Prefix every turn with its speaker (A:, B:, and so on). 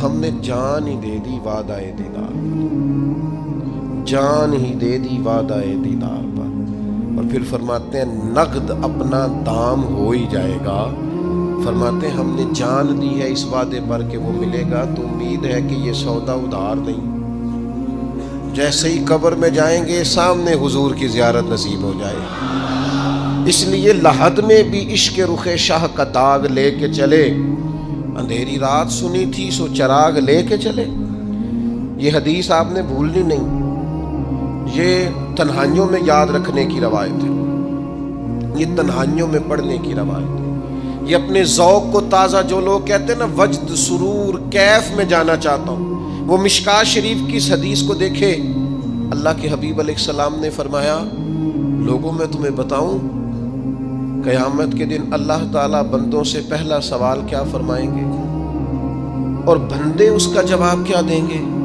A: ہم نے جان ہی دے دی وعدہ دیدار پر، جان ہی دے دی وعدہ دیدار پر۔ اور پھر فرماتے ہیں نقد اپنا دام ہو ہی جائے گا۔ فرماتے ہیں ہم نے جان دی ہے اس وعدے پر کہ وہ ملے گا، تو امید ہے کہ یہ سودا ادھار نہیں۔ جیسے ہی قبر میں جائیں گے سامنے حضور کی زیارت نصیب ہو جائے گی۔ اس لیے لحد میں بھی عشق رخ شاہ کا داغ لے کے چلے، اندھیری رات سنی تھی سو چراغ لے کے چلے۔ یہ حدیث آپ نے بھولنی نہیں، یہ تنہائیوں میں یاد رکھنے کی روایت ہے، یہ تنہائیوں میں پڑھنے کی روایت ہے۔ یہ اپنے ذوق کو تازہ، جو لوگ کہتے ہیں نا وجد سرور کیف میں جانا چاہتا ہوں، وہ مشکات شریف کی اس حدیث کو دیکھے۔ اللہ کے حبیب علیہ السلام نے فرمایا لوگوں میں تمہیں بتاؤں قیامت کے دن اللہ تعالیٰ بندوں سے پہلا سوال کیا فرمائیں گے اور بندے اس کا جواب کیا دیں گے؟